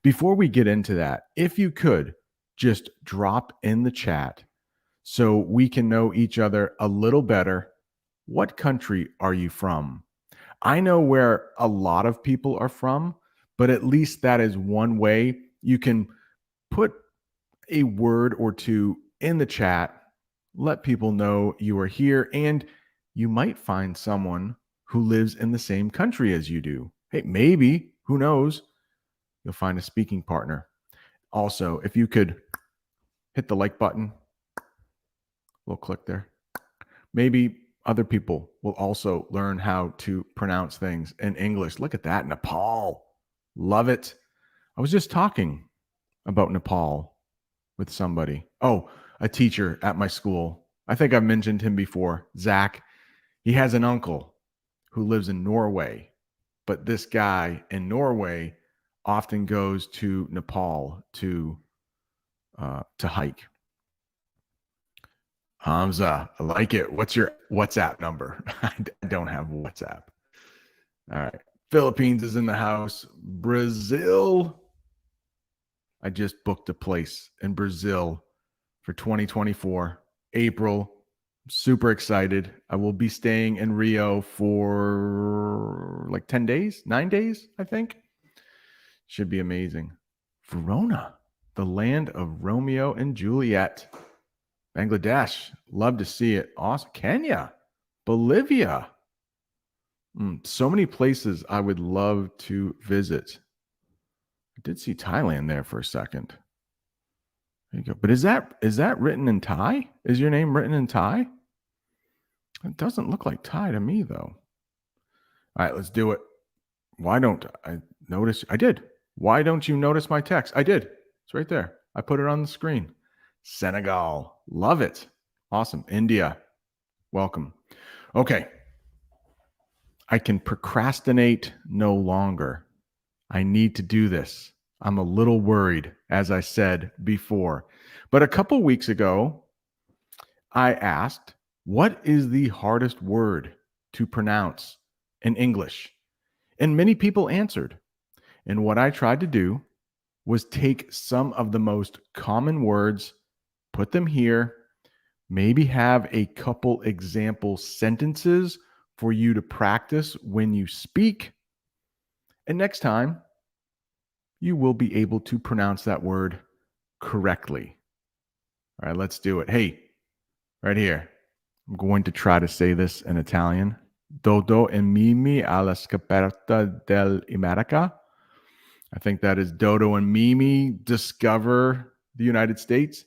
Before we get into that, if you could just drop in the chat so we can know each other a little better. What country are you from? I know where a lot of people are from, but at least that is one way you can put a word or two in the chat, let people know you are here, and you might find someone who lives in the same country as you do. Hey, maybe, who knows, you'll find a speaking partner. Also, if you could hit the like button, we'll click there. Maybe other people will also learn how to pronounce things in English. Look at that, Nepal. Love it. I was just talking about Nepal with somebody. Oh, a teacher at my school. I think I've mentioned him before, Zach. He has an uncle who lives in Norway, but this guy in Norway often goes to Nepal to hike. Hamza, I like it. What's your WhatsApp number? I don't have WhatsApp. All right. Philippines is in the house. Brazil. I just booked a place in Brazil for 2024, April. Super excited. I will be staying in Rio for like 10 days, 9 days, I think. Should be amazing. Verona, the land of Romeo and Juliet. Bangladesh, love to see it. Awesome. Kenya, Bolivia. So many places I would love to visit. I did see Thailand there for a second. There you go. But is that written in Thai? Is your name written in Thai? It doesn't look like Thai to me, though. All right, let's do it. Why don't I notice? I did. Why don't you notice my text? I did. It's right there. I put it on the screen. Senegal. Love it. Awesome. India. Welcome. Okay. I can procrastinate no longer. I need to do this. I'm a little worried, as I said before. But a couple weeks ago, I asked, what is the hardest word to pronounce in English? And many people answered. And what I tried to do was take some of the most common words, put them here, maybe have a couple example sentences for you to practice when you speak. And next time, you will be able to pronounce that word correctly. All right, let's do it. Hey, right here, I'm going to try to say this in Italian. Dodo e Mimi alla scoperta dell'America. I think that is Dodo and Mimi discover the United States.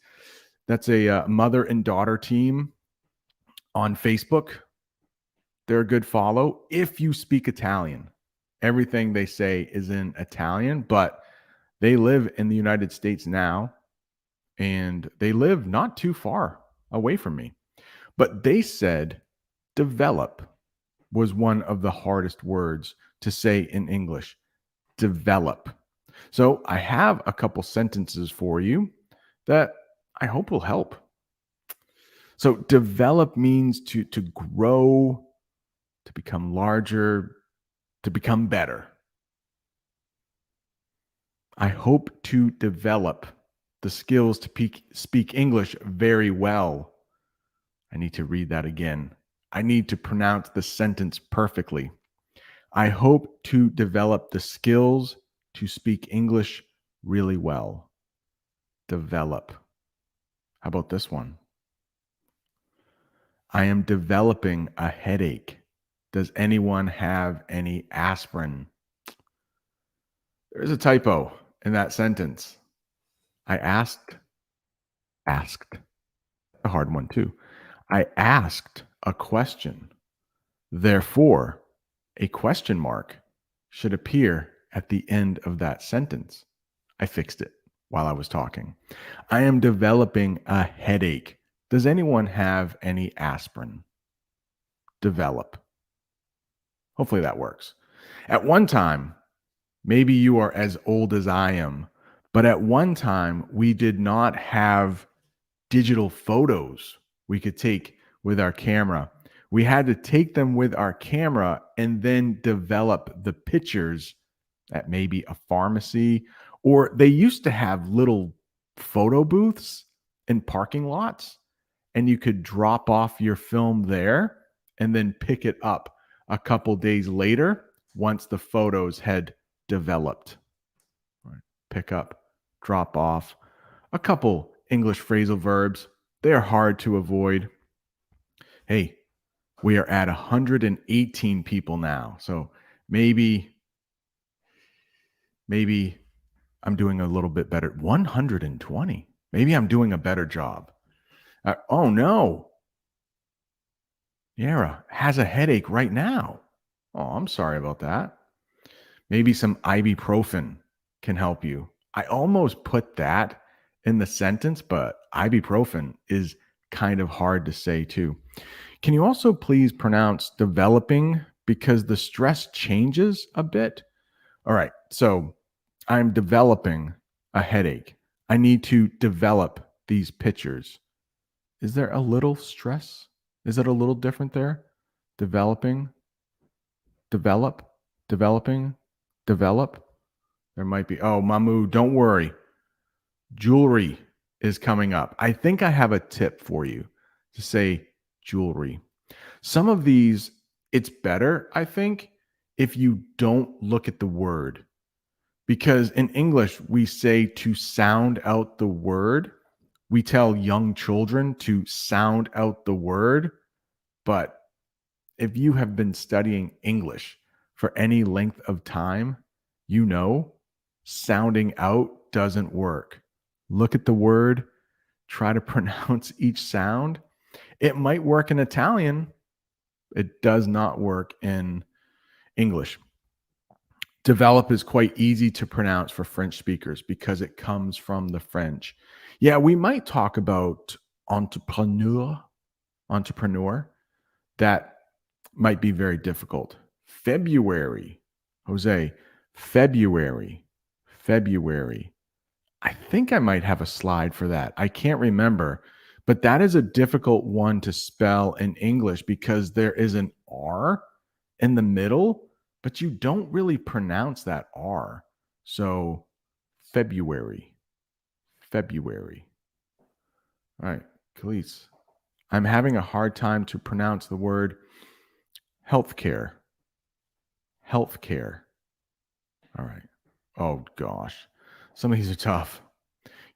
That's a mother and daughter team on Facebook. They're a good follow if you speak Italian. Everything they say is in Italian, but they live in the United States now, and they live not too far away from me. But they said develop was one of the hardest words to say in English. Develop. So I have a couple sentences for you that I hope will help. So develop means to grow, to become larger, to become better. I hope to develop the skills to speak English very well. I need to read that again. I need to pronounce the sentence perfectly. I hope to develop the skills to speak English really well. Develop. How about this one? I am developing a headache. Does anyone have any aspirin? There's a typo in that sentence. I asked, a hard one too. I asked a question. Therefore, a question mark should appear at the end of that sentence. I fixed it while I was talking. I am developing a headache. Does anyone have any aspirin? Develop. Hopefully that works. At one time, maybe you are as old as I am, but at one time we did not have digital photos we could take with our camera. We had to take them with our camera and then develop the pictures at maybe a pharmacy Or they used to have little photo booths in parking lots, and you could drop off your film there and then pick it up a couple days later once the photos had developed. Right. Pick up, drop off. A couple English phrasal verbs. They are hard to avoid. Hey, we are at 118 people now. So maybe I'm doing a little bit better. 120. Maybe I'm doing a better job. Oh no. Yara has a headache right now. Oh, I'm sorry about that. Maybe some ibuprofen can help you. I almost put that in the sentence, but ibuprofen is kind of hard to say too. Can you also please pronounce developing because the stress changes a bit? All right. So I'm developing a headache. I need to develop these pictures. Is there a little stress? Is it a little different there? Developing, develop, developing, develop. There might be. Oh, Mamu, don't worry. Jewelry is coming up. I think I have a tip for you to say jewelry. Some of these, it's better, I think, if you don't look at the word. Because in English, we say to sound out the word. We tell young children to sound out the word. But if you have been studying English for any length of time, you know sounding out doesn't work. Look at the word, try to pronounce each sound. It might work in Italian, it does not work in English. Develop is quite easy to pronounce for French speakers because it comes from the French. Yeah, we might talk about entrepreneur. That might be very difficult. February, Jose, February. I think I might have a slide for that. I can't remember, but that is a difficult one to spell in English because there is an R in the middle, but you don't really pronounce that R. So, February. All right, please. I'm having a hard time to pronounce the word healthcare. All right. Oh gosh. Some of these are tough.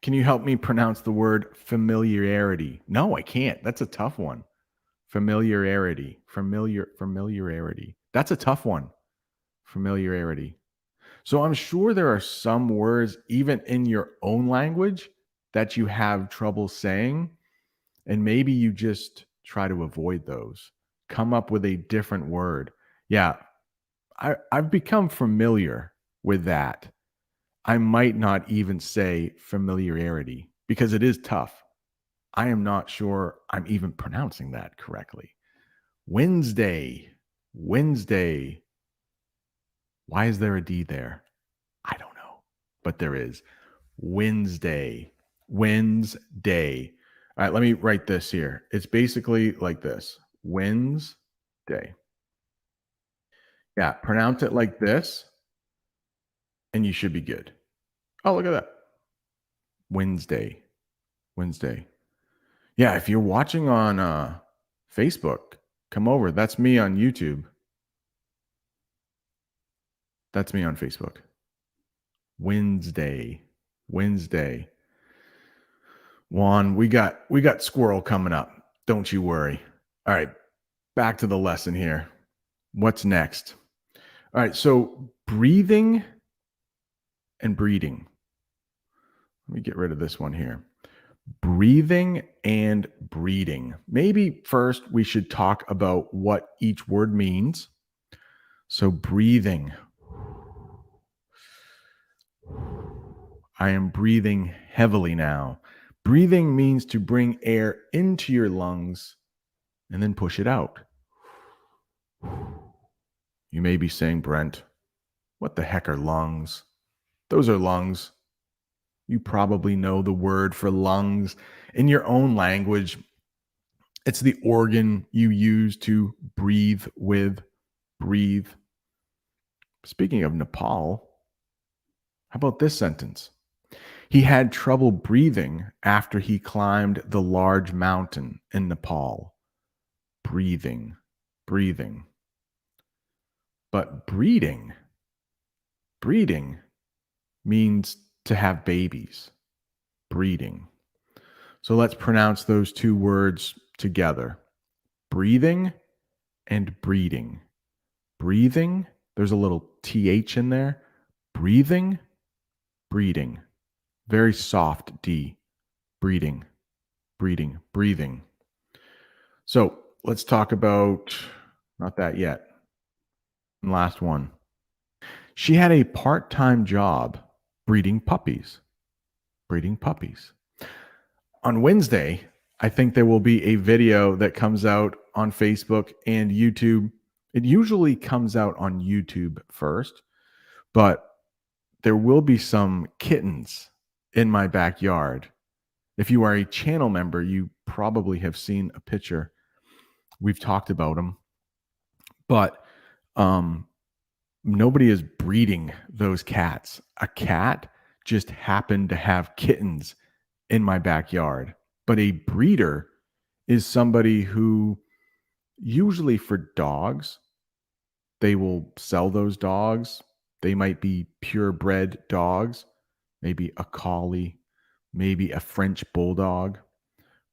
Can you help me pronounce the word familiarity? No, I can't. That's a tough one. Familiarity. Familiarity. That's a tough one. Familiarity. So I'm sure there are some words, even in your own language, that you have trouble saying. And maybe you just try to avoid those. Come up with a different word. Yeah, I've become familiar with that. I might not even say familiarity because it is tough. I am not sure I'm even pronouncing that correctly. Wednesday. Why is there a D there? I don't know, but there is. Wednesday. All right, let me write this here. It's basically like this. Wednesday. Yeah, pronounce it like this, and you should be good. Oh, look at that. Wednesday. Yeah, if you're watching on Facebook, come over. That's me on YouTube. That's me on Facebook. Wednesday. Juan, we got squirrel coming up. Don't you worry. All right, back to the lesson here. What's next? All right, so breathing and breeding. Let me get rid of this one here. Breathing and breeding. Maybe first we should talk about what each word means. So, breathing. I am breathing heavily now. Breathing means to bring air into your lungs and then push it out. You may be saying, Brent, what the heck are lungs? Those are lungs. You probably know the word for lungs in your own language. It's the organ you use to breathe with. Breathe. Speaking of Nepal, How about this sentence? He had trouble breathing after he climbed the large mountain in Nepal. Breathing, breathing. But breeding means to have babies. Breeding. So let's pronounce those two words together. Breathing and breeding. Breathing, there's a little TH in there. Breathing, breeding. Very soft D. Breeding, breathing. So let's talk about, not that yet. Last one. She had a part time job breeding puppies. Breeding puppies. On Wednesday, I think there will be a video that comes out on Facebook and YouTube. It usually comes out on YouTube first, but there will be some kittens in my backyard. If you are a channel member, you probably have seen a picture. We've talked about them, but nobody is breeding those cats. A cat just happened to have kittens in my backyard. But a breeder is somebody who, usually for dogs, they will sell those dogs. They might be purebred dogs, maybe a collie, maybe a French bulldog.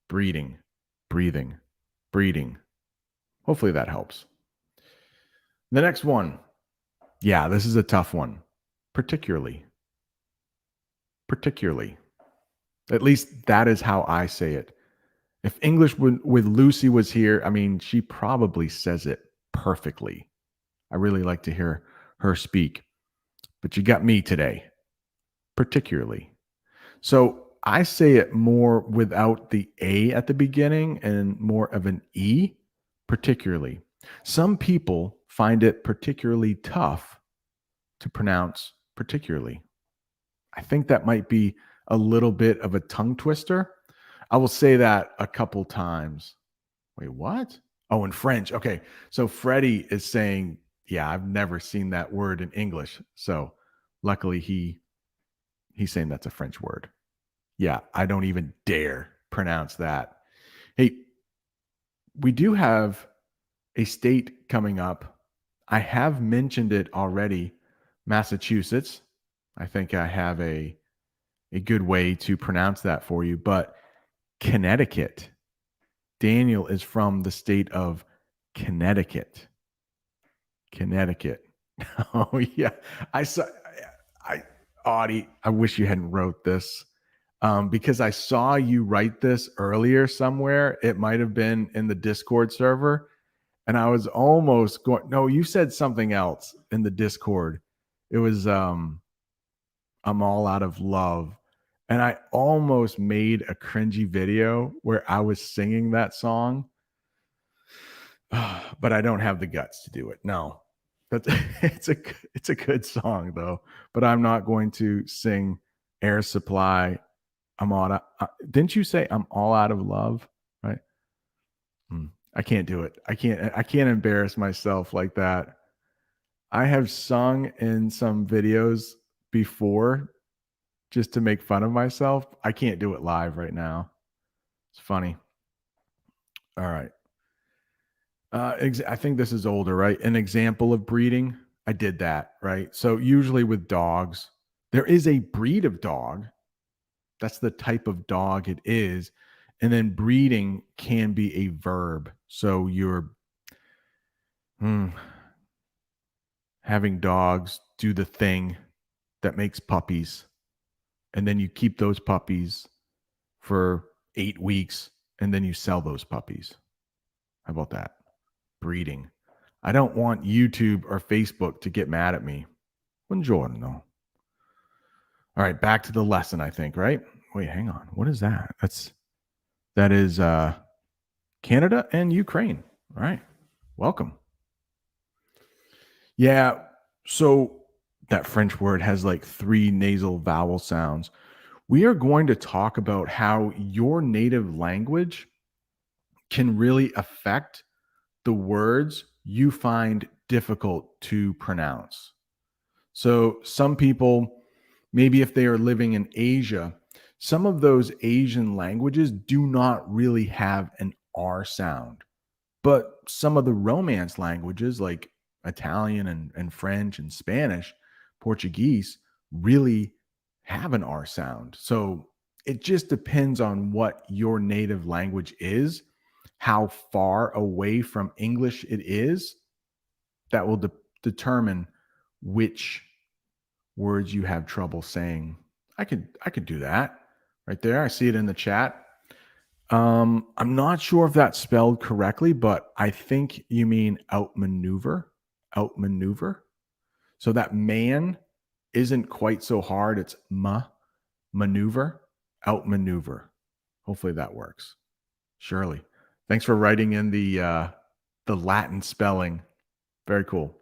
Breeding, breathing, breeding. Hopefully that helps. The next one. Yeah, this is a tough one. Particularly. At least that is how I say it. If English with Lucy was here, I mean, she probably says it perfectly. I really like to hear her speak. But you got me today. Particularly. So I say it more without the A at the beginning and more of an E, particularly. Some people find it particularly tough to pronounce particularly. I think that might be a little bit of a tongue twister. I will say that a couple times. Wait, what? Oh, in French. Okay. So Freddie is saying, yeah, I've never seen that word in English. So luckily he's saying that's a French word. Yeah, I don't even dare pronounce that. Hey, we do have a state coming up. I have mentioned it already, Massachusetts. I think I have a good way to pronounce that for you, but Connecticut. Daniel is from the state of Connecticut. Connecticut. Oh yeah. I saw Audie, I wish you hadn't wrote this. Because I saw you write this earlier somewhere. It might have been in the Discord server. And I was almost going, no, you said something else in the Discord. It was I'm all out of love. And I almost made a cringy video where I was singing that song. But I don't have the guts to do it. No. That's it's a good song though, but I'm not going to sing Air Supply. I'm all didn't you say I'm all out of love? Right? I can't do it. I can't embarrass myself like that. I have sung in some videos before just to make fun of myself. I can't do it live right now. It's funny. All right. I think this is older, right? An example of breeding. I did that, right? So usually with dogs, there is a breed of dog. That's the type of dog it is. And then breeding can be a verb. So you're having dogs do the thing that makes puppies. And then you keep those puppies for 8 weeks and then you sell those puppies. How about that? Breeding. I don't want YouTube or Facebook to get mad at me. Buongiorno. All right, back to the lesson, I think, right? Wait, hang on. What is that? That is Canada and Ukraine. All right. Welcome. Yeah. So that French word has like 3 nasal vowel sounds. We are going to talk about how your native language can really affect the words you find difficult to pronounce. So some people Maybe if they are living in Asia, some of those Asian languages do not really have an R sound. But some of the Romance languages, like Italian and French and Spanish, Portuguese, really have an R sound. So it just depends on what your native language is, how far away from English it is, that will determine which words you have trouble saying. I could do that right there. I see it in the chat. I'm not sure if that's spelled correctly, but I think you mean outmaneuver. Outmaneuver. So that man isn't quite so hard. It's maneuver, outmaneuver. Hopefully that works. Shirley, thanks for writing in the Latin spelling. Very cool.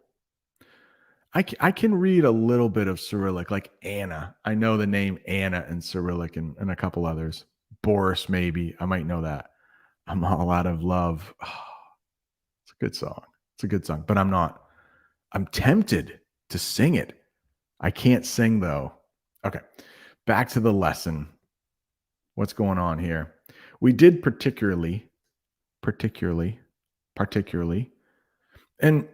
I can read a little bit of Cyrillic, like Anna. I know the name Anna in Cyrillic and a couple others. Boris, maybe. I might know that. I'm all out of love. Oh, it's a good song. It's a good song, but I'm not. I'm tempted to sing it. I can't sing though. Okay. Back to the lesson. What's going on here? We did particularly. And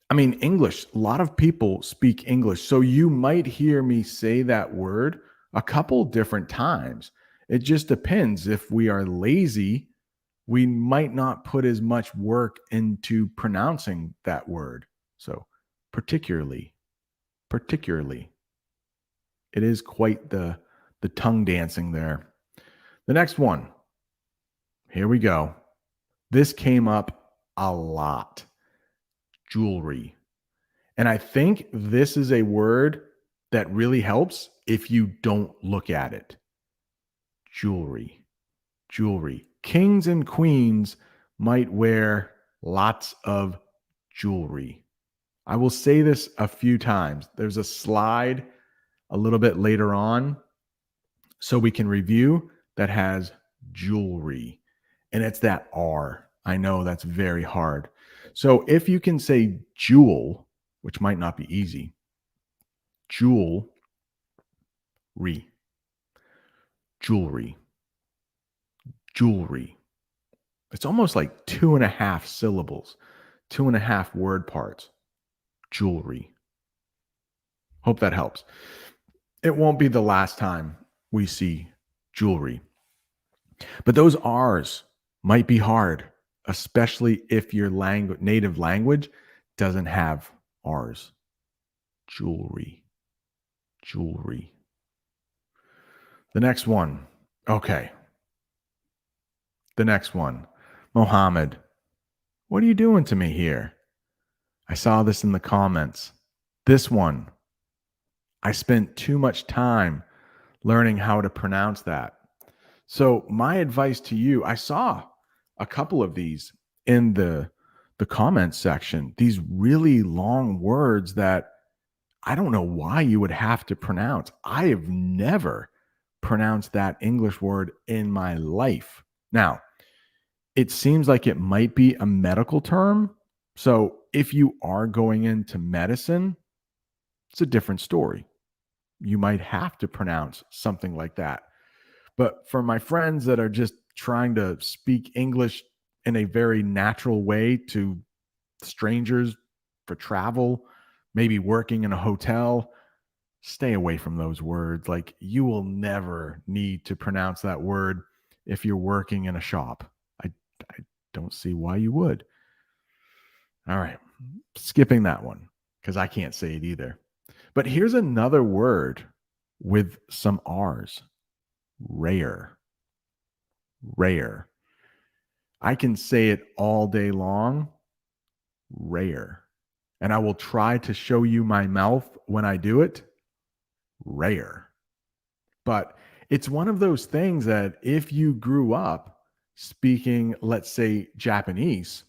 I mean, English, a lot of people speak English. So you might hear me say that word a couple different times. It just depends. If we are lazy, we might not put as much work into pronouncing that word. So, particularly, it is quite the tongue dancing there. The next one. Here we go. This came up a lot. Jewelry. And I think this is a word that really helps if you don't look at it. Jewelry. Kings and queens might wear lots of jewelry. I will say this a few times. There's a slide a little bit later on so we can review that has jewelry. And it's that R. I know that's very hard. So if you can say jewel, which might not be easy, jewelry. It's almost like 2.5 syllables, 2.5 word parts. Jewelry. Hope that helps. It won't be the last time we see jewelry. But those R's might be hard, especially if your native language doesn't have R's. Jewelry. The next one. Okay. The next one. Mohammed, what are you doing to me here? I saw this in the comments. This one. I spent too much time learning how to pronounce that. So my advice to you, I saw a couple of these in the comments section, these really long words that I don't know why you would have to pronounce. I have never pronounced that English word in my life. Now, it seems like it might be a medical term. So if you are going into medicine, it's a different story. You might have to pronounce something like that. But for my friends that are just trying to speak English in a very natural way to strangers for travel, maybe working in a hotel, stay away from those words. Like, you will never need to pronounce that word if you're working in a shop. I don't see why you would. All right, skipping that one because I can't say it either. But here's another word with some R's. Rare. I can say it all day long. Rare. And I will try to show you my mouth when I do it. Rare. But it's one of those things that if you grew up speaking, let's say, Japanese,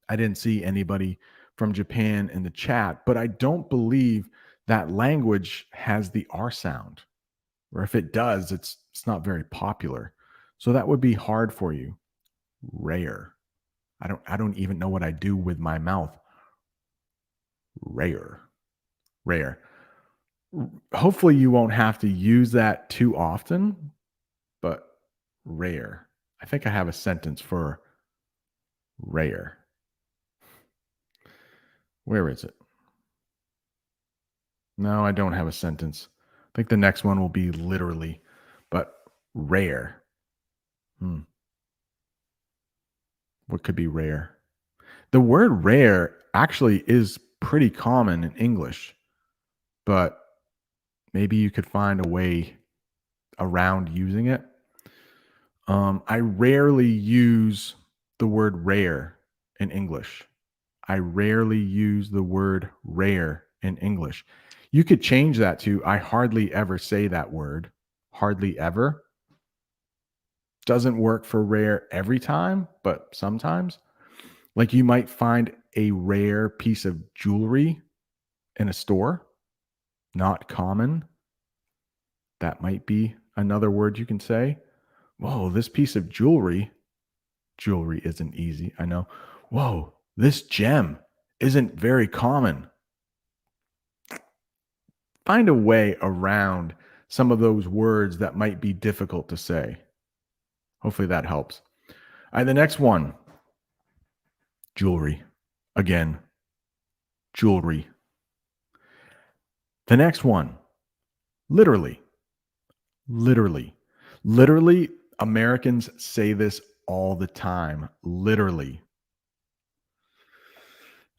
I didn't see anybody from Japan in the chat, but I don't believe that language has the R sound. Or if it does, it's not very popular. So that would be hard for you. Rare. I don't even know what I do with my mouth. Rare. Hopefully you won't have to use that too often, but rare. I think I have a sentence for rare. Where is it? No, I don't have a sentence. I think the next one will be literally, but rare. Hmm. What could be rare? The word rare actually is pretty common in English, but maybe you could find a way around using it. I rarely use the word rare in English. I rarely use the word rare in English. You could change that to I hardly ever say that word. Hardly ever. Doesn't work for rare every time, but sometimes. Like you might find a rare piece of jewelry in a store, not common. That might be another word you can say. Whoa, this piece of jewelry. Jewelry isn't easy, I know. Whoa, this gem isn't very common. Find a way around some of those words that might be difficult to say. Hopefully that helps. All right, the next one, jewelry. Again, jewelry. The next one, literally. Literally. Literally, Americans say this all the time. Literally.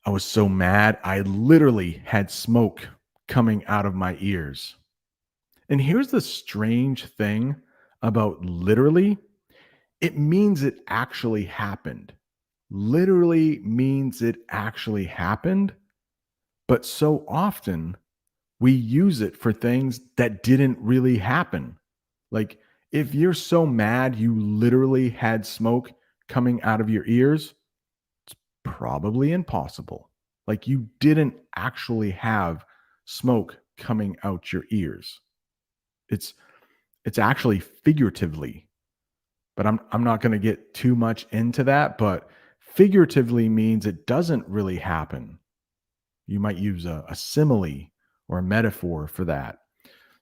I was so mad. I literally had smoke coming out of my ears. And here's the strange thing about literally, it means it actually happened. Literally means it actually happened. But so often we use it for things that didn't really happen. Like if you're so mad you literally had smoke coming out of your ears, probably impossible. Like you didn't actually have smoke coming out your ears. It's it's actually figuratively, but I'm not going to get too much into that, but figuratively means it doesn't really happen. You might use a simile or a metaphor for that.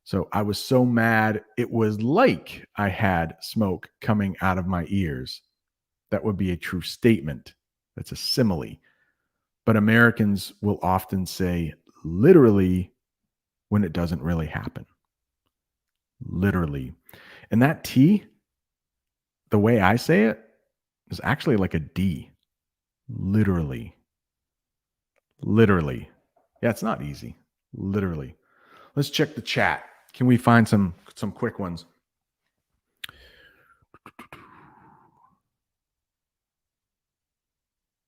So I was so mad, it was like I had smoke coming out of my ears. That would be a true statement. That's a simile. But Americans will often say literally when it doesn't really happen. Literally. And that T, the way I say it, is actually like a D. Literally. Literally. Yeah, it's not easy. Literally. Let's check the chat. Can we find some quick ones?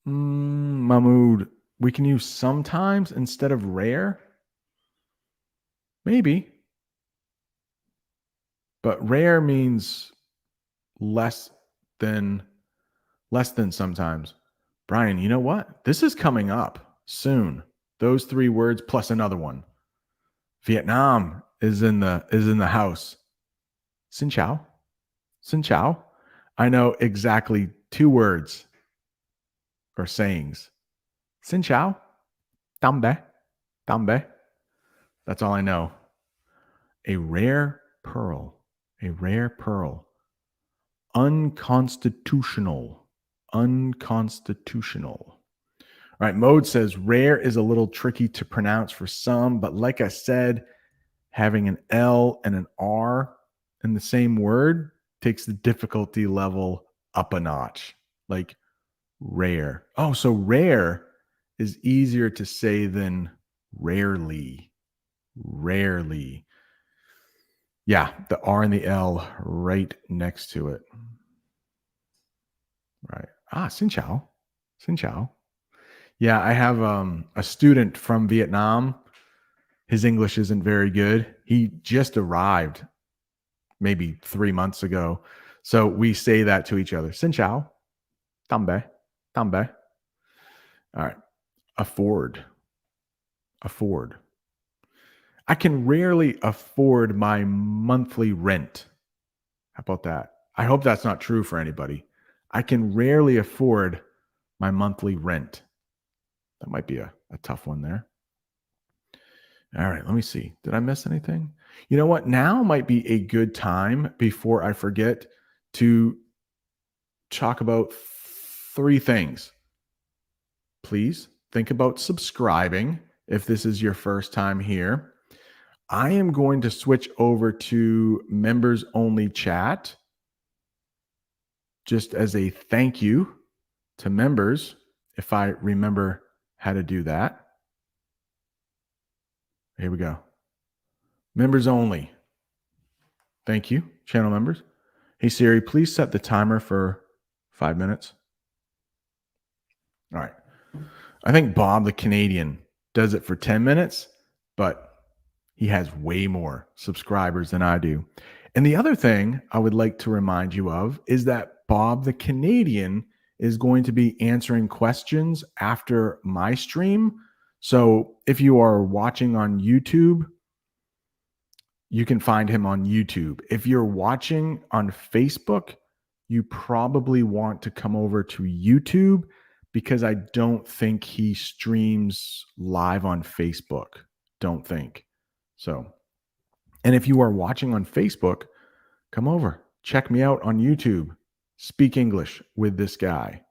Mahmood, we can use sometimes instead of rare? Maybe. But rare means less than sometimes. Brian, you know what? This is coming up soon. Those three words plus another one. Vietnam is in the house. Xin chào. Xin chào. I know exactly two words or sayings. Xin chào. Tambe. Tambe. That's all I know. A rare pearl. A rare pearl. Unconstitutional. Unconstitutional. All right, Mode says rare is a little tricky to pronounce for some, but like I said, having an L and an R in the same word takes the difficulty level up a notch. Like rare. Oh, so rare is easier to say than rarely. Rarely. Yeah, the R and the L right next to it. Right. Xin chào. Xin chào. Yeah, I have a student from Vietnam. His English isn't very good. He just arrived maybe 3 months ago. So we say that to each other. Xin chào. Tambe. Tambe. All right. Afford. Afford. I can rarely afford my monthly rent. How about that? I hope that's not true for anybody. I can rarely afford my monthly rent. That might be a tough one there. All right, let me see. Did I miss anything? You know what? Now might be a good time before I forget to talk about three things. Please think about subscribing if this is your first time here. I am going to switch over to members only chat just as a thank you to members if I remember how to do that. Here we go. Members only. Thank you, channel members. Hey Siri, please set the timer for 5 minutes. All right. I think Bob the Canadian does it for 10 minutes, but he has way more subscribers than I do. And the other thing I would like to remind you of is that Bob the Canadian is going to be answering questions after my stream. So if you are watching on YouTube, you can find him on YouTube. If you're watching on Facebook, you probably want to come over to YouTube because I don't think he streams live on Facebook. Don't think. So, and if you are watching on Facebook, come over. Check me out on YouTube. Speak English with this guy.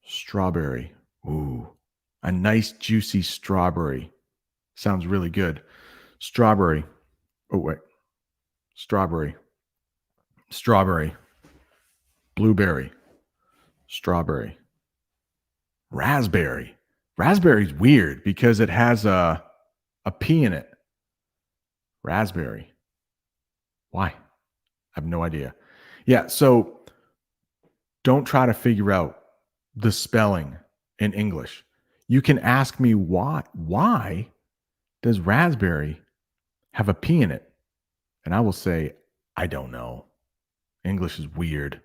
Strawberry. Ooh, a nice juicy strawberry. Sounds really good. Strawberry. Oh, wait. Strawberry. Strawberry. Blueberry. Strawberry. Raspberry. Raspberry's weird because it has a P in it. Raspberry. Why? I have no idea. Yeah, so don't try to figure out the spelling in English. You can ask me why does raspberry have a P in it? And I will say, I don't know. English is weird.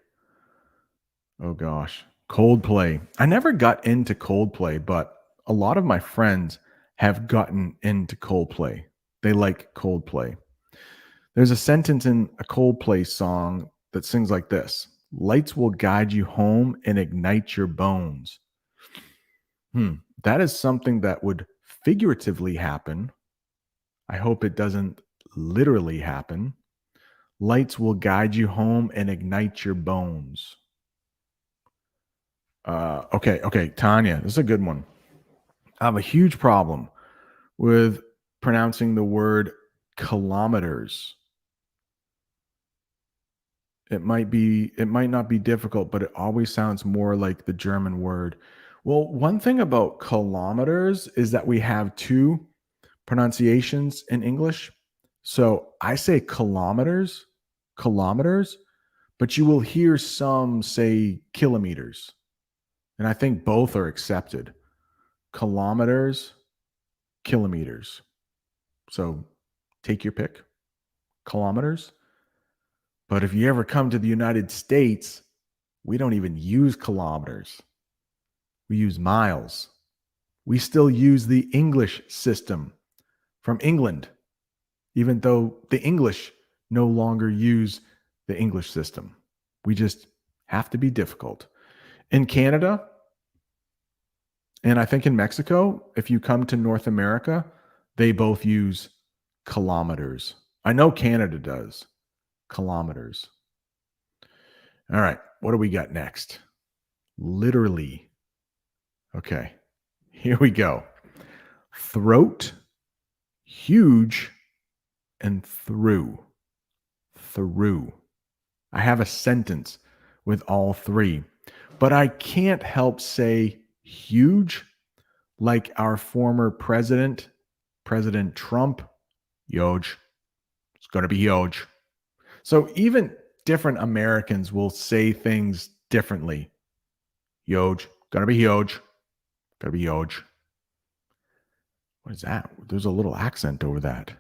Oh gosh. Coldplay. I never got into Coldplay, but a lot of my friends have gotten into Coldplay. They like Coldplay. There's a sentence in a Coldplay song that sings like this: lights will guide you home and ignite your bones. That is something that would figuratively happen. I hope it doesn't literally happen. Lights will guide you home and ignite your bones. Okay, Tanya, this is a good one. I have a huge problem with pronouncing the word kilometers. It might not be difficult, but it always sounds more like the German word. Well, one thing about kilometers is that we have two pronunciations in English. So I say kilometers, but you will hear some say kilometers. And I think both are accepted. Kilometers, kilometers. So take your pick. Kilometers. But if you ever come to the United States, we don't even use kilometers. We use miles. We still use the English system from England, even though the English no longer use the English system. We just have to be difficult. In Canada, and I think in Mexico, if you come to North America, they both use kilometers. I know Canada does. Kilometers. All right. What do we got next? Literally. Okay. Here we go. Throat, huge, and through. Through. I have a sentence with all three, but I can't help say huge, like our former president, President Trump. Huge. It's going to be huge. So even different Americans will say things differently. Huge. Gonna be huge. Gonna be huge. What is that? There's a little accent over that.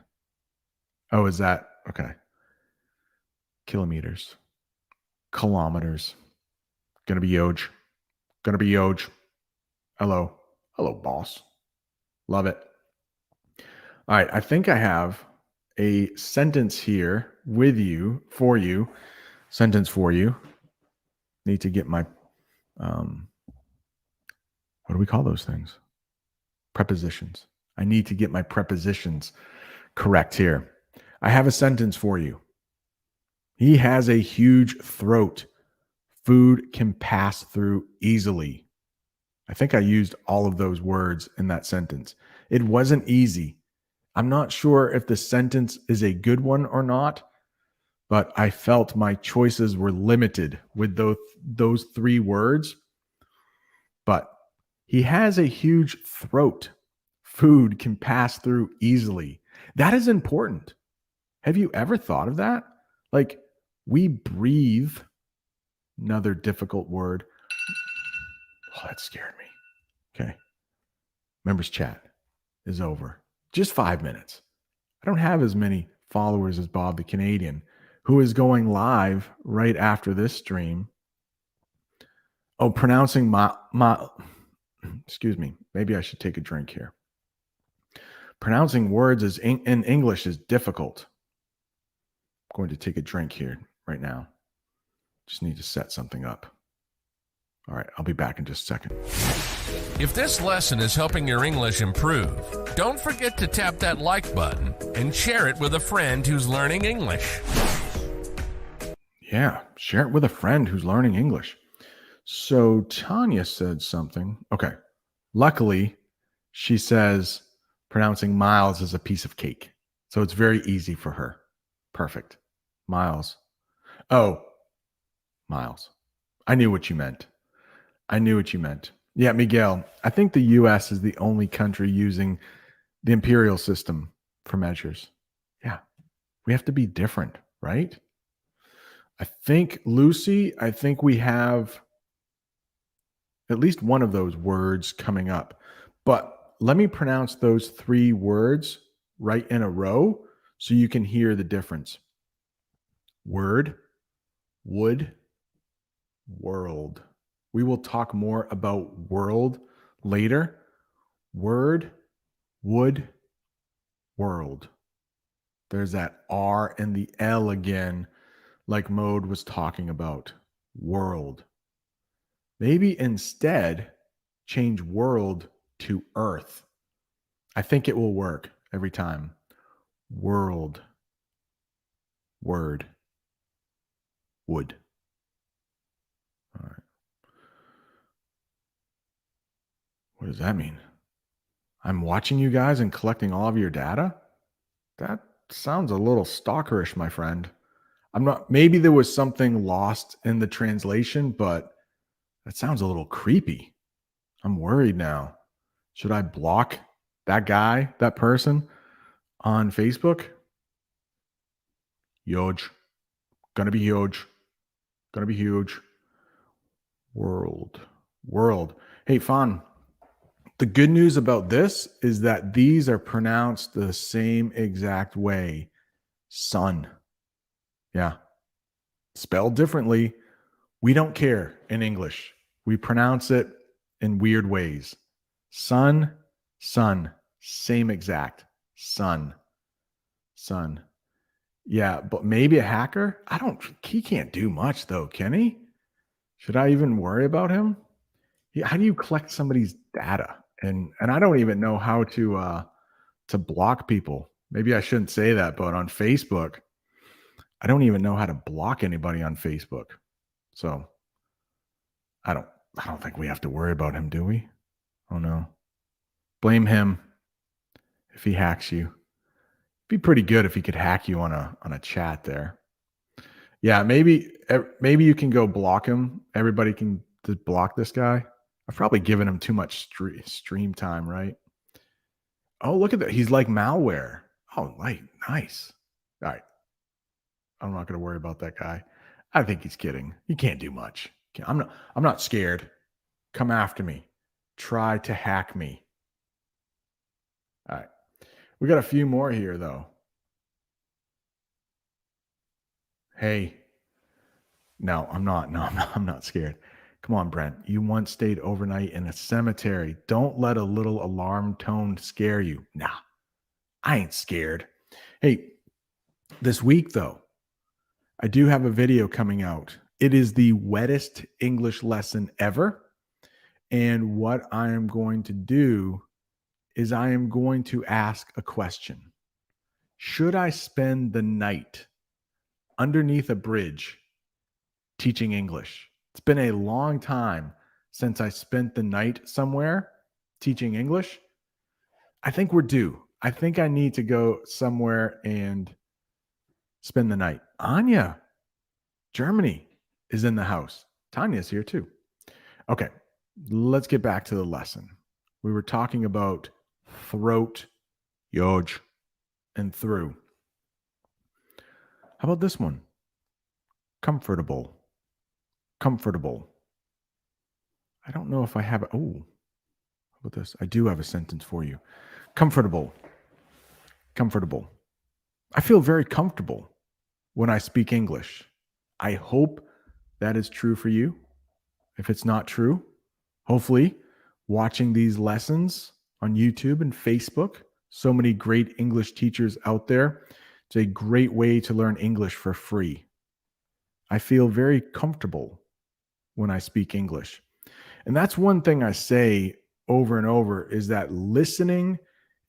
Oh, is that? Okay. Kilometers. Kilometers. Gonna be huge. Gonna be huge. Hello. Hello, boss. Love it. All right. I think I have a sentence here with you, for you. Sentence for you. Need to get my, what do we call those things? Prepositions. I need to get my prepositions correct here. I have a sentence for you. He has a huge throat. Food can pass through easily. I think I used all of those words in that sentence. It wasn't easy. I'm not sure if the sentence is a good one or not, but I felt my choices were limited with those three words. But he has a huge throat. Food can pass through easily. That is important. Have you ever thought of that? Like, we breathe, another difficult word. Oh, that scared me. Okay. Members chat is over. Just 5 minutes. I don't have as many followers as Bob the Canadian, who is going live right after this stream. Oh, pronouncing excuse me. Maybe I should take a drink here. Pronouncing words in English is difficult. I'm going to take a drink here right now. Just need to set something up. All right, I'll be back in just a second. If this lesson is helping your English improve, don't forget to tap that like button and share it with a friend who's learning English. Yeah, share it with a friend who's learning English. So Tanya said something. Okay. Luckily, she says pronouncing miles is a piece of cake. So it's very easy for her. Perfect. Miles. Oh, miles. I knew what you meant. Yeah, Miguel, I think the US is the only country using the imperial system for measures. Yeah, we have to be different, right? I think, Lucy, we have at least one of those words coming up. But let me pronounce those three words right in a row so you can hear the difference. Word, wood, world. We will talk more about world later. Word, wood, world. There's that R and the L again, like Mode was talking about. World. Maybe instead change world to earth. I think it will work every time. World. Word. Wood. All right. What does that mean? I'm watching you guys and collecting all of your data? That sounds a little stalkerish, my friend. I'm not, maybe there was something lost in the translation, but that sounds a little creepy. I'm worried now. Should I block that guy, that person on Facebook? Huge. Gonna be huge. Gonna be huge. World. World. Hey, Fawn. The good news about this is that these are pronounced the same exact way. Sun. Yeah. Spelled differently. We don't care in English. We pronounce it in weird ways. Sun, sun. Same exact. Sun. Sun. Yeah, but maybe a hacker? He can't do much though, can he? Should I even worry about him? How do you collect somebody's data? And I don't even know how to block people. Maybe I shouldn't say that, but on Facebook, I don't even know how to block anybody on Facebook. So I don't think we have to worry about him, do we? Oh no. Blame him if he hacks you. It'd be pretty good if he could hack you on a chat there. Yeah, maybe you can go block him. Everybody can just block this guy. I've probably given him too much stream time, right? Oh, look at that. He's like malware. Oh, nice. All right. I'm not going to worry about that guy. I think he's kidding. He can't do much. I'm not scared. Come after me. Try to hack me. All right. We got a few more here though. Hey. No, I'm not. No, I'm not scared. Come on, Brent. You once stayed overnight in a cemetery. Don't let a little alarm tone scare you. Nah, I ain't scared. Hey, this week, though, I do have a video coming out. It is the wettest English lesson ever. And what I am going to do is I am going to ask a question. Should I spend the night underneath a bridge teaching English? It's been a long time since I spent the night somewhere teaching English. I think we're due. I think I need to go somewhere and spend the night. Anya, Germany is in the house. Tanya's here too. Okay, let's get back to the lesson. We were talking about throat, yoj, and through. How about this one? Comfortable. Comfortable. I don't know if I have. Oh, how about this? I do have a sentence for you. Comfortable. Comfortable. I feel very comfortable when I speak English. I hope that is true for you. If it's not true, hopefully watching these lessons on YouTube and Facebook, so many great English teachers out there. It's a great way to learn English for free. I feel very comfortable when I speak English. And that's one thing I say over and over is that listening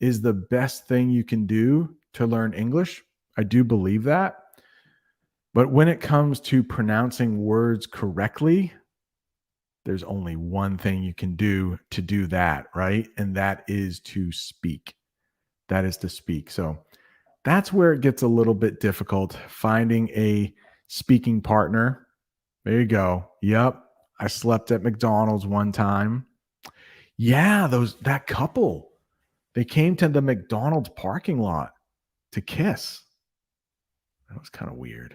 is the best thing you can do to learn English. I do believe that. But when it comes to pronouncing words correctly, there's only one thing you can do to do that, right? And that is to speak. That is to speak. So that's where it gets a little bit difficult, finding a speaking partner. There you go. Yep. I slept at McDonald's one time. Yeah, that couple. They came to the McDonald's parking lot to kiss. That was kind of weird.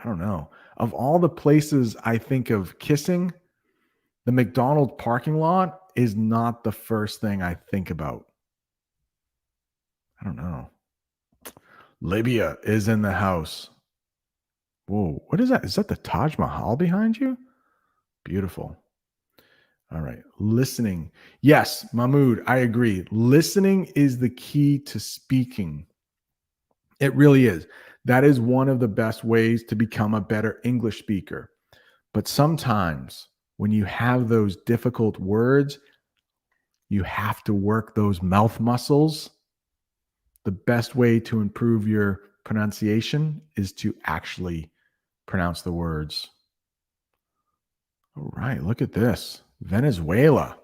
I don't know. Of all the places I think of kissing, the McDonald's parking lot is not the first thing I think about. I don't know. Libya is in the house. Whoa, what is that? Is that the Taj Mahal behind you? Beautiful. All right. Listening. Yes, Mahmoud, I agree. Listening is the key to speaking. It really is. That is one of the best ways to become a better English speaker. But sometimes when you have those difficult words, you have to work those mouth muscles. The best way to improve your pronunciation is to actually pronounce the words. All right, look at this. Venezuela.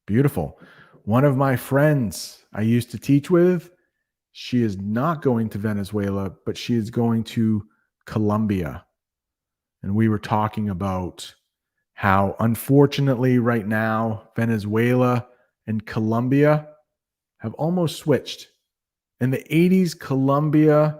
Beautiful. One of my friends I used to teach with, she is not going to Venezuela, but she is going to Colombia. And we were talking about how, unfortunately, right now, Venezuela and Colombia have almost switched. In the 80s, Colombia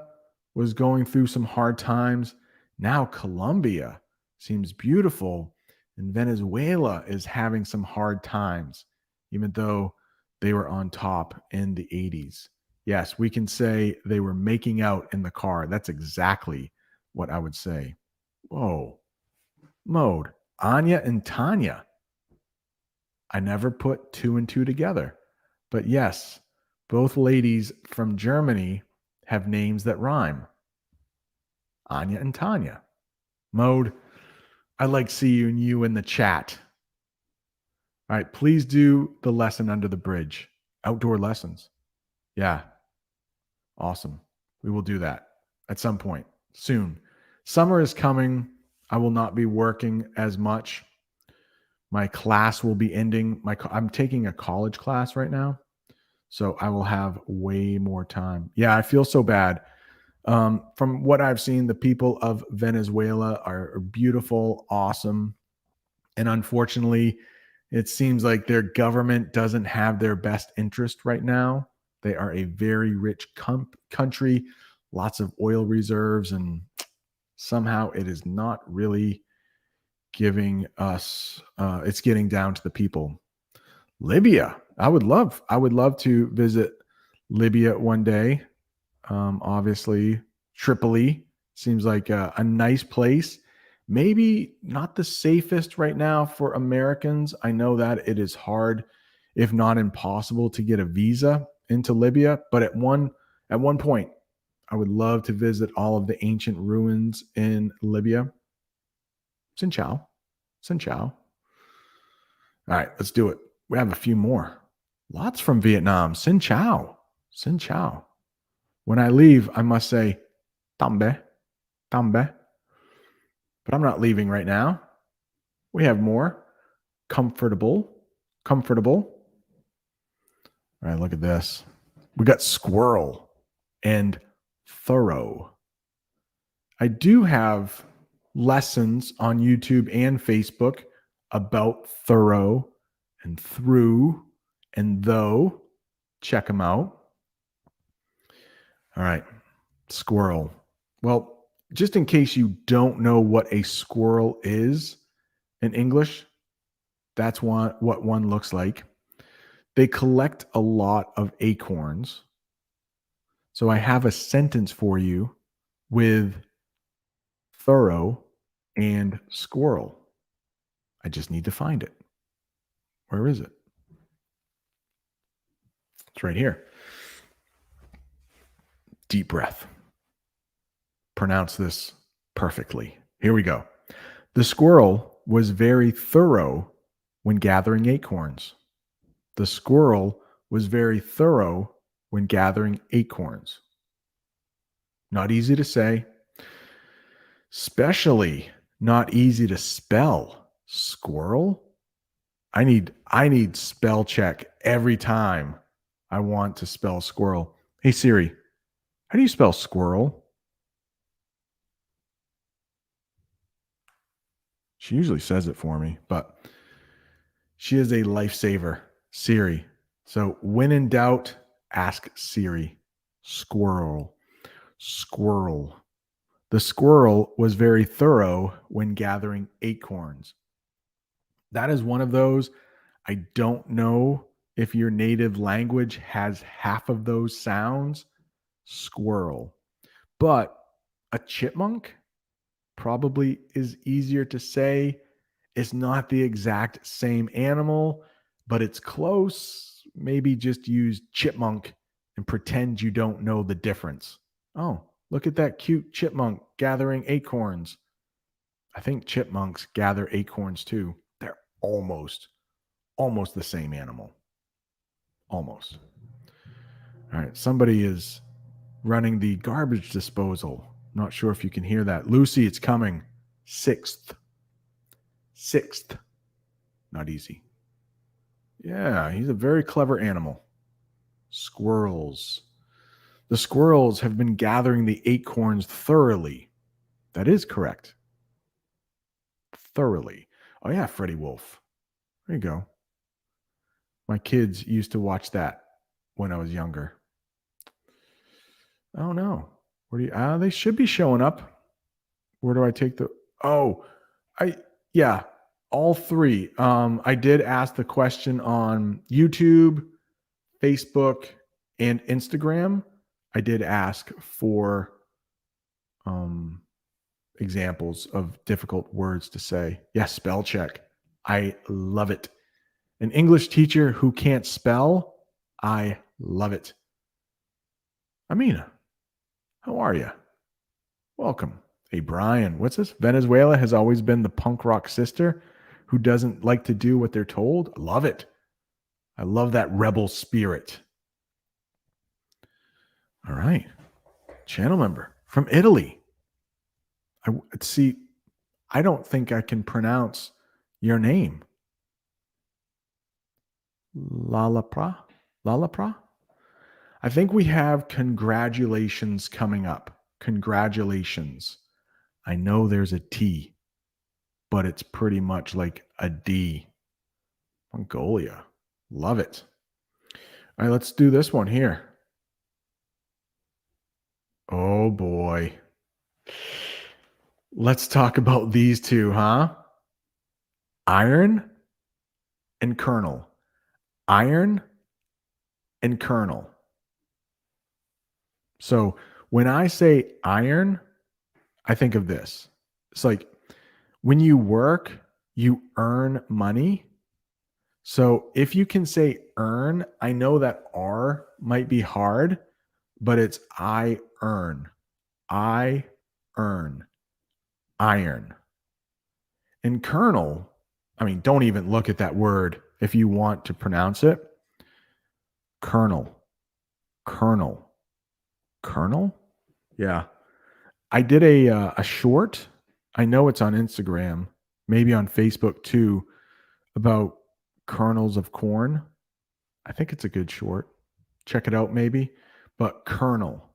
was going through some hard times. Now Colombia seems beautiful, and Venezuela is having some hard times, even though they were on top in the 80s. Yes, we can say they were making out in the car. That's exactly what I would say. Whoa. Mode. Anya and Tanya. I never put two and two together. But yes, both ladies from Germany have names that rhyme. Anya and Tanya. Mode. I'd like seeing you in the chat. All right, please do the lesson under the bridge. Outdoor lessons. Yeah. Awesome. We will do that at some point soon. Summer is coming. I will not be working as much. My class will be ending. I'm taking a college class right now, so I will have way more time. Yeah, I feel so bad. From what I've seen, the people of Venezuela are beautiful, awesome, and unfortunately, it seems like their government doesn't have their best interest right now. They are a very rich country, lots of oil reserves, and somehow it is not really giving us, it's getting down to the people. Libya. I would love to visit Libya one day. Obviously, Tripoli seems like a nice place. Maybe not the safest right now for Americans. I know that it is hard, if not impossible, to get a visa into Libya. But at one point, I would love to visit all of the ancient ruins in Libya. Sin Chow. All right, let's do it. We have a few more. Lots from Vietnam. Xin chào. Xin chào. When I leave, I must say, tambe, tambe. But I'm not leaving right now. We have more. Comfortable, comfortable. All right, look at this. We got squirrel and thorough. I do have lessons on YouTube and Facebook about thorough and through and though. Check them out. All right, squirrel. Well, just in case you don't know what a squirrel is in English, that's what one looks like. They collect a lot of acorns. So I have a sentence for you with thorough and squirrel. I just need to find it. Where is it? It's right here. Deep breath. Pronounce this perfectly. Here we go. The squirrel was very thorough when gathering acorns. The squirrel was very thorough when gathering acorns. Not easy to say, especially not easy to spell. Squirrel? I need spell check every time I want to spell squirrel. Hey Siri, how do you spell squirrel? She usually says it for me, but she is a lifesaver, Siri. So when in doubt, ask Siri. Squirrel. Squirrel. The squirrel was very thorough when gathering acorns. That is one of those. I don't know if your native language has half of those sounds. Squirrel. But a chipmunk probably is easier to say. It's not the exact same animal, but it's close. Maybe just use chipmunk and pretend you don't know the difference. Oh, look at that cute chipmunk gathering acorns. I think chipmunks gather acorns too. They're almost the same animal. Almost. All right, somebody is running the garbage disposal. Not sure if you can hear that. Lucy, it's coming. Sixth. Not easy. Yeah, he's a very clever animal. Squirrels. The squirrels have been gathering the acorns thoroughly. That is correct. Thoroughly. Oh yeah, Freddie Wolf. There you go. My kids used to watch that when I was younger. Oh no. Where do you they should be showing up. Where do I take the all three. I did ask the question on YouTube, Facebook, and Instagram. I did ask for examples of difficult words to say. Yes, spell check. I love it. An English teacher who can't spell, I love it. Amina, how are you? Welcome. Hey, Brian, what's this? Venezuela has always been the punk rock sister who doesn't like to do what they're told. I love it. I love that rebel spirit. All right. Channel member from Italy. I don't think I can pronounce your name. Lalapra? I think we have congratulations coming up. Congratulations. I know there's a T, but it's pretty much like a D. Mongolia. Love it. All right, let's do this one here. Oh boy. Let's talk about these two, huh? Iron and kernel. Iron and kernel. So when I say iron, I think of this. It's like when you work, you earn money. So if you can say earn, I know that R might be hard, but it's I earn. I earn. Iron. And kernel, I mean, don't even look at that word if you want to pronounce it. Colonel. Colonel. Colonel? Yeah. I did a short. I know it's on Instagram, maybe on Facebook too, about kernels of corn. I think it's a good short. Check it out maybe. But colonel.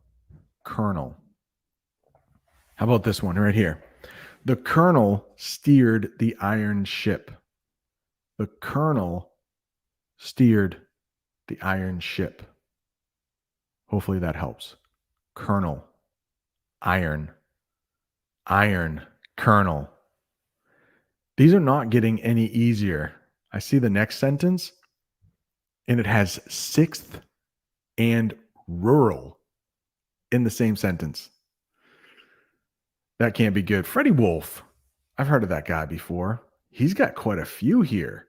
Colonel. How about this one right here? The colonel steered the iron ship. The colonel steered the iron ship. Hopefully that helps. Colonel, iron, iron, colonel. These are not getting any easier. I see the next sentence, and it has sixth and rural in the same sentence. That can't be good. Freddie Wolf. I've heard of that guy before. He's got quite a few here.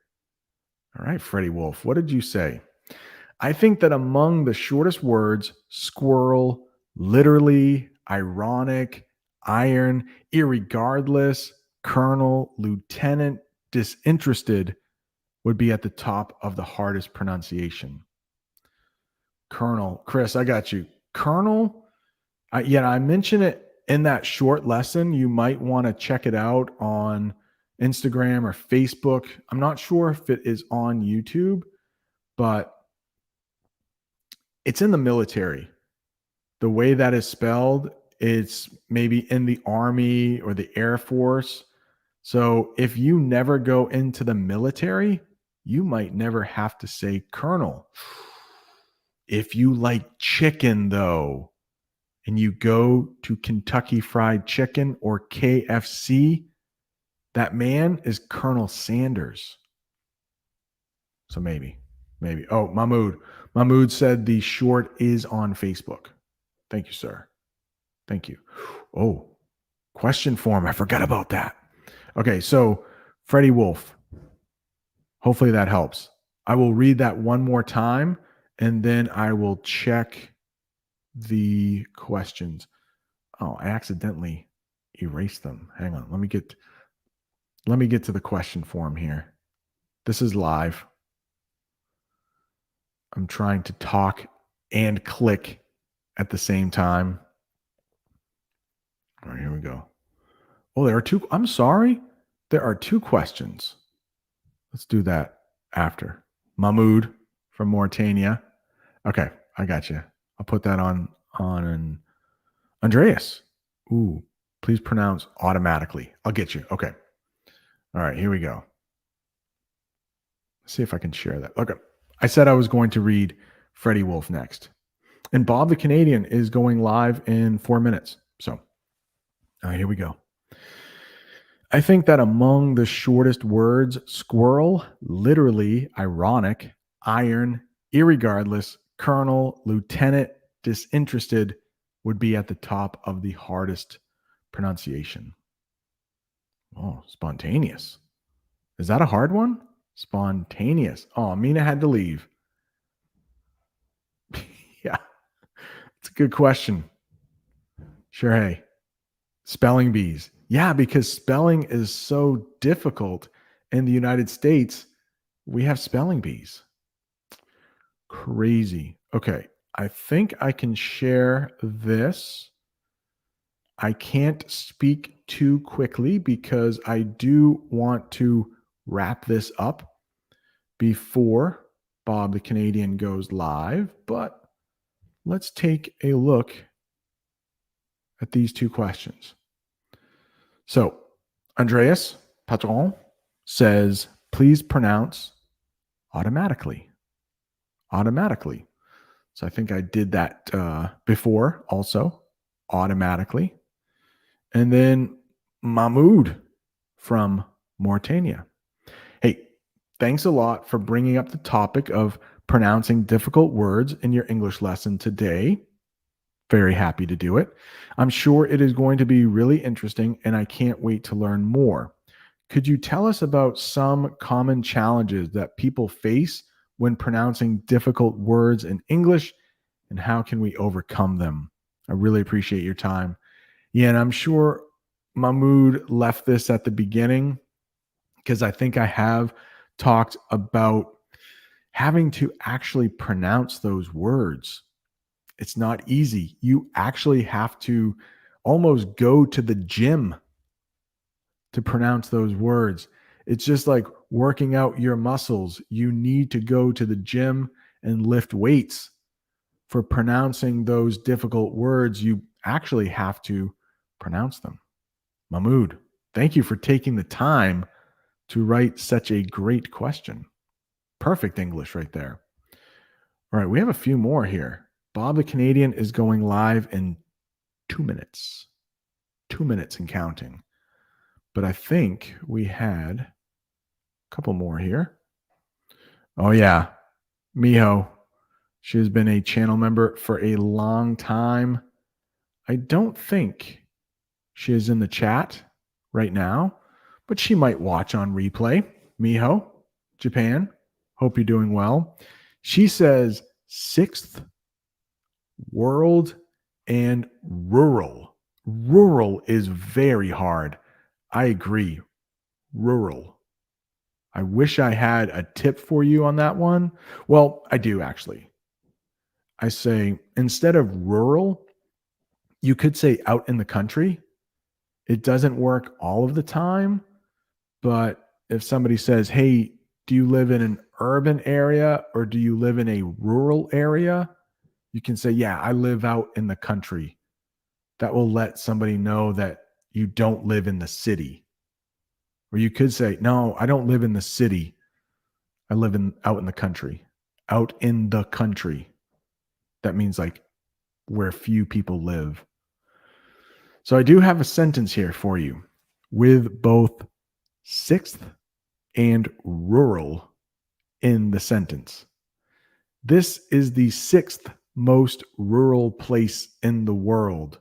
All right, Freddie Wolf, what did you say? I think that among the shortest words, squirrel, literally, ironic, iron, irregardless, colonel, lieutenant, disinterested would be at the top of the hardest pronunciation. Colonel. Chris, I got you. Colonel, I mentioned it in that short lesson. You might want to check it out on Instagram or Facebook. I'm not sure if it is on YouTube, but it's in the military. The way that is spelled, it's maybe in the Army or the Air Force. So if you never go into the military, you might never have to say colonel. If you like chicken, though, and you go to Kentucky Fried Chicken or KFC, that man is Colonel Sanders. So maybe. Oh, Mahmoud said the short is on Facebook. Thank you, sir. Thank you. Oh, question form. I forgot about that. Okay, so Freddie Wolf. Hopefully that helps. I will read that one more time, and then I will check the questions. Oh, I accidentally erased them. Hang on. Let me get to the question form here. This is live. I'm trying to talk and click at the same time. All right, here we go. Oh, there are two. I'm sorry. There are two questions. Let's do that after. Mahmoud from Mauritania. Okay, I got you. I'll put that on an Andreas. Ooh, please pronounce automatically. I'll get you. Okay. All right, here we go. Let's see if I can share that. Okay. I said I was going to read Freddie Wolf next. And Bob the Canadian is going live in 4 minutes. So, all right, here we go. I think that among the shortest words, squirrel, literally, ironic, iron, irregardless, colonel, lieutenant, disinterested would be at the top of the hardest pronunciation. Oh, spontaneous. Is that a hard one? Spontaneous. Oh, Mina had to leave. Yeah, it's a good question. Sure, hey. Spelling bees. Yeah, because spelling is so difficult in the United States. We have spelling bees. Crazy. Okay, I think I can share this. I can't speak too quickly because I do want to wrap this up before Bob the Canadian goes live, but let's take a look at these two questions. So, Andreas Patron says, please pronounce automatically. Automatically. So I think I did that before also, automatically. And then Mahmoud from Mauritania. Hey, thanks a lot for bringing up the topic of pronouncing difficult words in your English lesson today. Very happy to do it. I'm sure it is going to be really interesting, and I can't wait to learn more. Could you tell us about some common challenges that people face when pronouncing difficult words in English, and how can we overcome them? I really appreciate your time. Yeah, and I'm sure Mahmoud left this at the beginning because I think I have talked about having to actually pronounce those words. It's not easy. You actually have to almost go to the gym to pronounce those words. It's just like working out your muscles. You need to go to the gym and lift weights. For pronouncing those difficult words, you actually have to pronounce them. Mahmoud, thank you for taking the time to write such a great question. Perfect English right there. All right, we have a few more here. Bob the Canadian is going live in 2 minutes. 2 minutes and counting. But I think we had a couple more here. Oh, yeah. Miho. She has been a channel member for a long time. I don't think she is in the chat right now, but she might watch on replay. Miho, Japan. Hope you're doing well. She says 6th world and rural. Rural is very hard. I agree. Rural. I wish I had a tip for you on that one. Well, I do actually. I say instead of rural, you could say out in the country. It doesn't work all of the time, but if somebody says, hey, do you live in an urban area or do you live in a rural area? You can say, yeah, I live out in the country. That will let somebody know that you don't live in the city. Or you could say, no, I don't live in the city. I live out in the country. Out in the country. That means like where few people live. So I do have a sentence here for you with both 6th and rural in the sentence. This is the 6th most rural place in the world.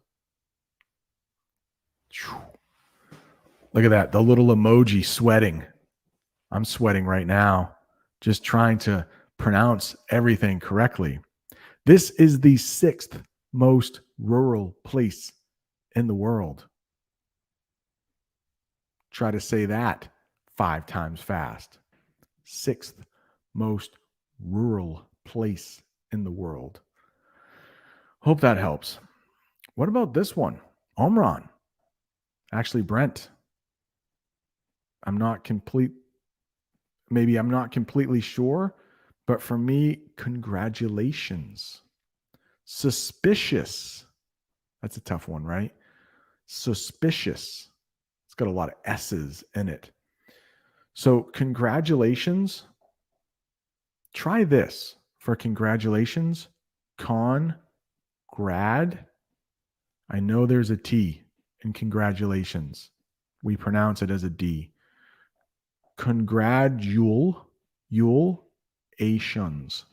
Look at that. The little emoji sweating. I'm sweating right now, just trying to pronounce everything correctly. This is the 6th most rural place in the world. Try to say that 5 times fast. 6th most rural place in the world. Hope that helps. What about this one? Omran. Actually, Brent. Maybe I'm not completely sure, but for me, congratulations. Suspicious. That's a tough one, right? Suspicious. It's got a lot of S's in it. So congratulations. Try this for congratulations. Grad. I know there's a T in congratulations. We pronounce it as a D. Congratulations.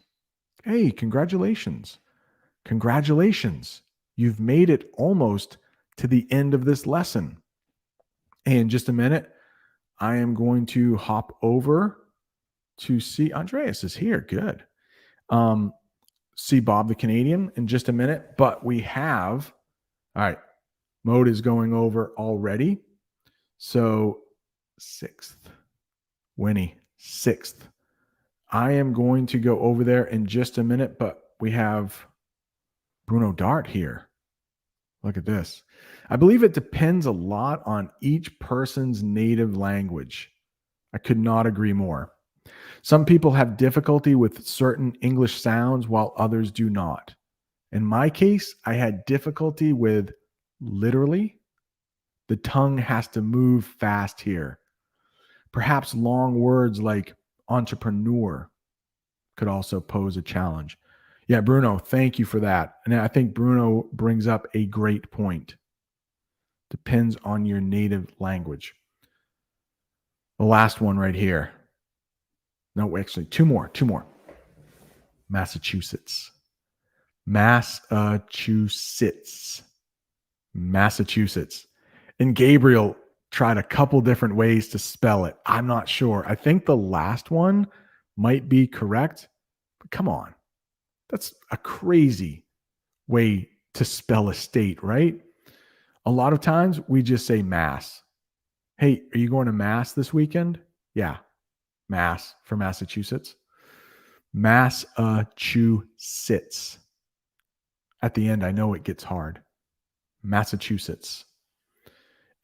Hey, congratulations. Congratulations. You've made it almost to the end of this lesson. And in just a minute, I am going to hop over to see Andreas is here. Good. See Bob the Canadian in just a minute, but we have, all right, mode is going over already. So 6th, Winnie, 6th. I am going to go over there in just a minute, but we have Bruno Dart here. Look at this. I believe it depends a lot on each person's native language. I could not agree more. Some people have difficulty with certain English sounds while others do not. In my case, I had difficulty with literally. The tongue has to move fast here. Perhaps long words like entrepreneur could also pose a challenge. Yeah, Bruno, thank you for that. And I think Bruno brings up a great point. Depends on your native language. The last one right here. No, actually, two more. Massachusetts. And Gabriel tried a couple different ways to spell it. I'm not sure. I think the last one might be correct, but come on. That's a crazy way to spell a state, right? A lot of times we just say Mass. Hey, are you going to Mass this weekend? Yeah, Mass for Massachusetts. Massachusetts. At the end, I know it gets hard. Massachusetts.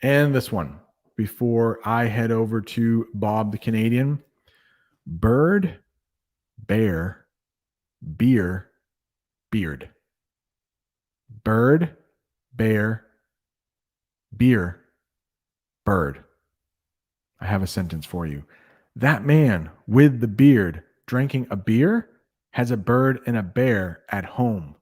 And this one, before I head over to Bob the Canadian: bird, bear, beer, beard. Bird, bear, beer, bird. I have a sentence for you. That man with the beard drinking a beer has a bird and a bear at home.